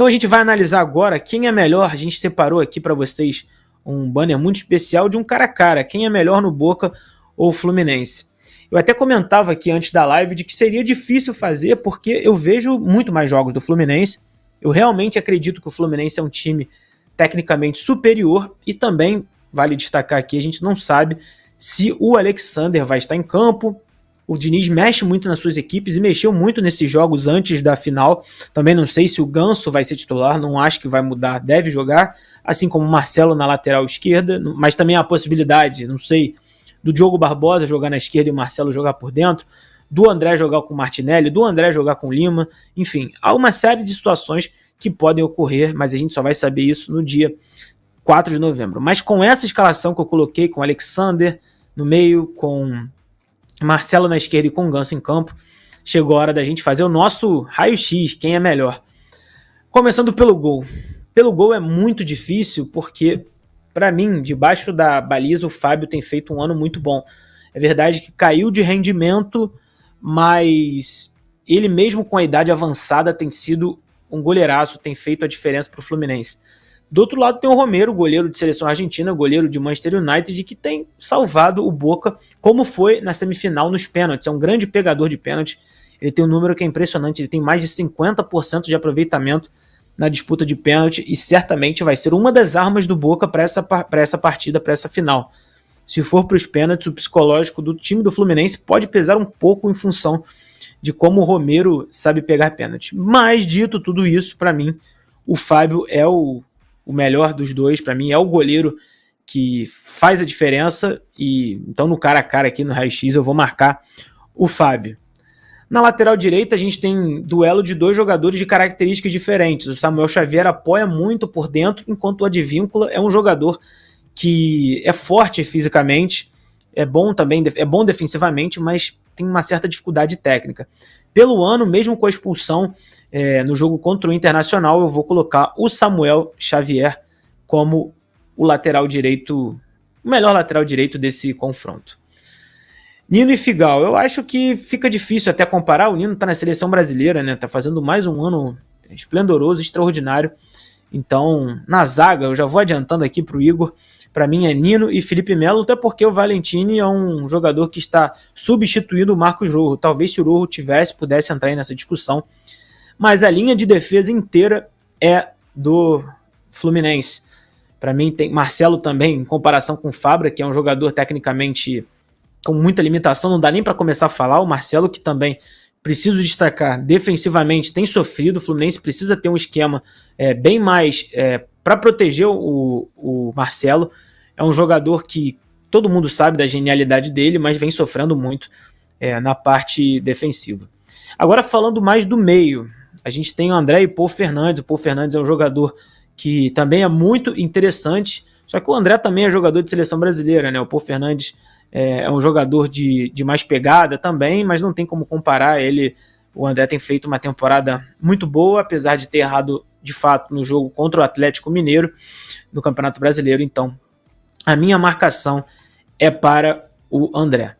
Então a gente vai analisar agora quem é melhor. A gente separou aqui para vocês um banner muito especial de um cara a cara. Quem é melhor no Boca ou Fluminense? Eu até comentava aqui antes da live de que seria difícil fazer porque eu vejo muito mais jogos do Fluminense. Eu realmente acredito que o Fluminense é um time tecnicamente superior e também, vale destacar aqui, a gente não sabe se o Alexander vai estar em campo. O Diniz mexe muito nas suas equipes e mexeu muito nesses jogos antes da final. Também não sei se o Ganso vai ser titular, não acho que vai mudar, deve jogar, assim como o Marcelo na lateral esquerda, mas também há a possibilidade, não sei, do Diogo Barbosa jogar na esquerda e o Marcelo jogar por dentro, do André jogar com o Martinelli, do André jogar com o Lima, enfim, há uma série de situações que podem ocorrer, mas a gente só vai saber isso no dia 4 de novembro. Mas com essa escalação que eu coloquei, com o Alexander no meio, com Marcelo na esquerda e com o Ganso em campo, chegou a hora da gente fazer o nosso raio-x, quem é melhor. Começando pelo gol. Pelo gol é muito difícil, porque, para mim, debaixo da baliza, o Fábio tem feito um ano muito bom. É verdade que caiu de rendimento, mas ele mesmo com a idade avançada tem sido um goleiraço, tem feito a diferença para o Fluminense. Do outro lado tem o Romero, goleiro de seleção argentina, goleiro de Manchester United, que tem salvado o Boca, como foi na semifinal nos pênaltis. É um grande pegador de pênalti. Ele tem um número que é impressionante, ele tem mais de 50% de aproveitamento na disputa de pênalti e certamente vai ser uma das armas do Boca para essa partida, para essa final. Se for para os pênaltis, o psicológico do time do Fluminense pode pesar um pouco em função de como o Romero sabe pegar pênalti. Mas, dito tudo isso, para mim, o Fábio é o melhor dos dois, para mim é o goleiro que faz a diferença, e então no cara a cara aqui no raio-x eu vou marcar o Fábio. Na lateral direita a gente tem duelo de dois jogadores de características diferentes. O Samuel Xavier apoia muito por dentro, enquanto o Advíncula é um jogador que é forte fisicamente, é bom também, é bom defensivamente, mas tem uma certa dificuldade técnica. Pelo ano, mesmo com a expulsão no jogo contra o Internacional, eu vou colocar o Samuel Xavier como o lateral direito, o melhor lateral direito desse confronto. Nino e Figal, eu acho que fica difícil até comparar. O Nino está na seleção brasileira, né? Tá fazendo mais um ano esplendoroso, extraordinário. Então, na zaga, eu já vou adiantando aqui para o Igor. Para mim é Nino e Felipe Melo, até porque o Valentini é um jogador que está substituindo o Marcos Rojo. Talvez se o Rojo pudesse entrar aí nessa discussão. Mas a linha de defesa inteira é do Fluminense. Para mim tem Marcelo também, em comparação com o Fabra, que é um jogador tecnicamente com muita limitação, não dá nem para começar a falar. O Marcelo, que também, preciso destacar, defensivamente tem sofrido. O Fluminense precisa ter um esquema bem mais para proteger o Marcelo. É um jogador que todo mundo sabe da genialidade dele, mas vem sofrendo muito na parte defensiva. Agora falando mais do meio, a gente tem o André e Paul Fernandes. O Paul Fernandes é um jogador que também é muito interessante, só que o André também é jogador de seleção brasileira, né? O Paul Fernandes é um jogador de mais pegada também, mas não tem como comparar ele. O André tem feito uma temporada muito boa, apesar de ter errado de fato no jogo contra o Atlético Mineiro no Campeonato Brasileiro. Então a minha marcação é para o André.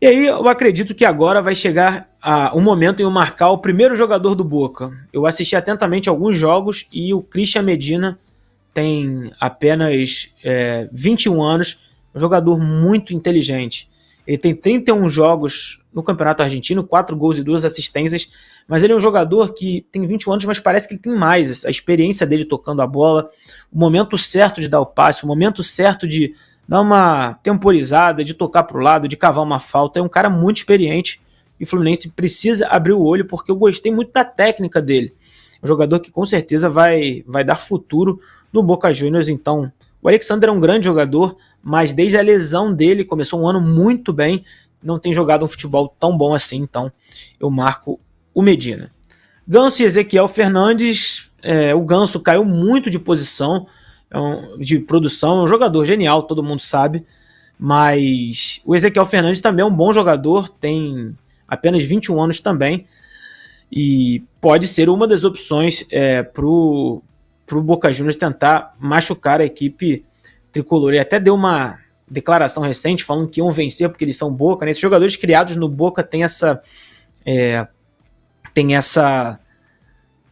E aí eu acredito que agora vai chegar o momento em eu marcar o primeiro jogador do Boca. Eu assisti atentamente alguns jogos e o Christian Medina tem apenas 21 anos, um jogador muito inteligente. Ele tem 31 jogos no Campeonato Argentino, 4 gols e 2 assistências, mas ele é um jogador que tem 21 anos, mas parece que ele tem mais. A experiência dele tocando a bola, o momento certo de dar o passe, o momento certo de dar uma temporizada, de tocar para o lado, de cavar uma falta. É um cara muito experiente e o Fluminense precisa abrir o olho, porque eu gostei muito da técnica dele. Um jogador que com certeza vai dar futuro no Boca Juniors. Então, o Alexander é um grande jogador, mas desde a lesão dele, começou um ano muito bem, não tem jogado um futebol tão bom assim, então eu marco o Medina. Ganso e Ezequiel Fernandes, o Ganso caiu muito de posição, de produção, é um jogador genial, todo mundo sabe, mas o Ezequiel Fernandes também é um bom jogador, tem apenas 21 anos também, e pode ser uma das opções para o Boca Juniors tentar machucar a equipe tricolor. E até deu uma declaração recente falando que iam vencer porque eles são Boca, né? Esses jogadores criados no Boca têm essa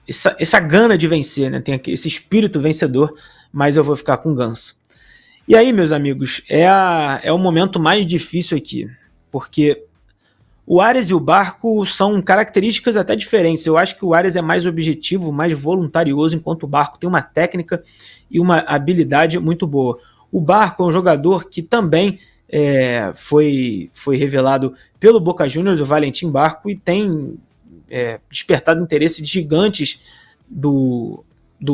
essa gana de vencer, né? Tem esse espírito vencedor, mas eu vou ficar com o Ganso. E aí, meus amigos, é o momento mais difícil aqui, porque o Arias e o Barco são características até diferentes. Eu acho que o Arias é mais objetivo, mais voluntarioso, enquanto o Barco tem uma técnica e uma habilidade muito boa. O Barco é um jogador que também foi revelado pelo Boca Juniors, o Valentim Barco, e tem despertado interesse de gigantes do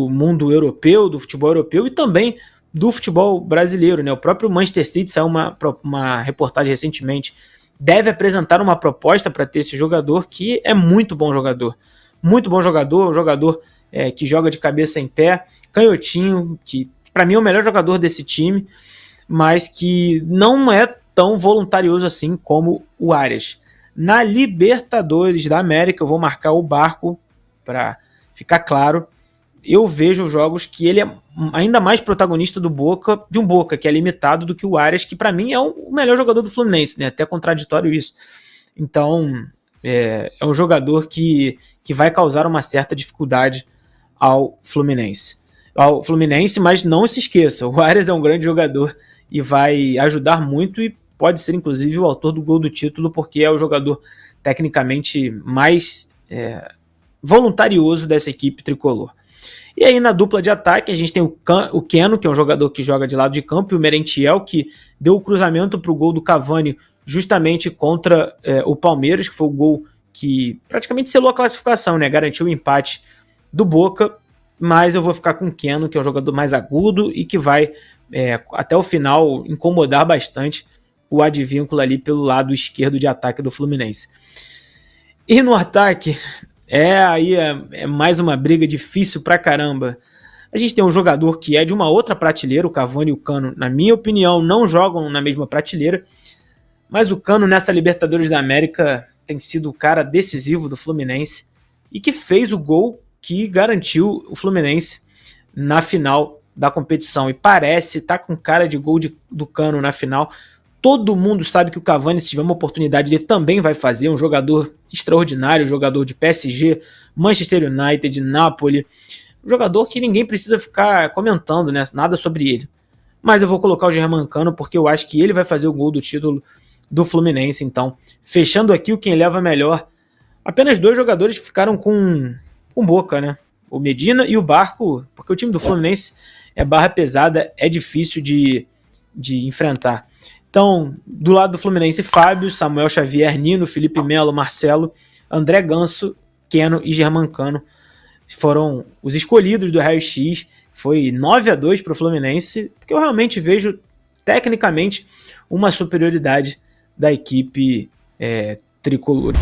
mundo europeu, do futebol europeu e também do futebol brasileiro, né? O próprio Manchester City saiu uma reportagem recentemente, deve apresentar uma proposta para ter esse jogador, que é muito bom jogador, um jogador que joga de cabeça em pé, canhotinho, que para mim é o melhor jogador desse time, mas que não é tão voluntarioso assim como o Arias. Na Libertadores da América, eu vou marcar o Barco para ficar claro. Eu vejo jogos que ele é ainda mais protagonista de um Boca que é limitado, do que o Arias, que para mim é o melhor jogador do Fluminense, né? Até contraditório isso. Então, é um jogador que vai causar uma certa dificuldade ao Fluminense. Mas não se esqueça, o Arias é um grande jogador e vai ajudar muito, e pode ser inclusive o autor do gol do título, porque é o jogador tecnicamente mais voluntarioso dessa equipe tricolor. E aí na dupla de ataque a gente tem o Keno, que é um jogador que joga de lado de campo, e o Merentiel, que deu o cruzamento para o gol do Cavani justamente contra o Palmeiras, que foi o gol que praticamente selou a classificação, né? Garantiu o empate do Boca, mas eu vou ficar com o Keno, que é um jogador mais agudo e que vai até o final incomodar bastante o Advíncula ali pelo lado esquerdo de ataque do Fluminense. E no ataque é mais uma briga difícil pra caramba. A gente tem um jogador que é de uma outra prateleira, o Cavani e o Cano, na minha opinião, não jogam na mesma prateleira, mas o Cano nessa Libertadores da América tem sido o cara decisivo do Fluminense e que fez o gol que garantiu o Fluminense na final da competição, e parece estar com cara de gol do Cano na final. Todo mundo sabe que o Cavani, se tiver uma oportunidade, ele também vai fazer. Um jogador extraordinário, jogador de PSG, Manchester United, Napoli, um jogador que ninguém precisa ficar comentando, né, nada sobre ele. Mas eu vou colocar o Germancano porque eu acho que ele vai fazer o gol do título do Fluminense. Então, fechando aqui o quem leva melhor, apenas 2 jogadores ficaram com Boca, né? O Medina e o Barco, porque o time do Fluminense é barra pesada, é difícil de enfrentar. Então, do lado do Fluminense, Fábio, Samuel Xavier, Nino, Felipe Melo, Marcelo, André Ganso, Keno e Germancano foram os escolhidos do raio-x. Foi 9-2 para o Fluminense, porque eu realmente vejo tecnicamente uma superioridade da equipe tricolor.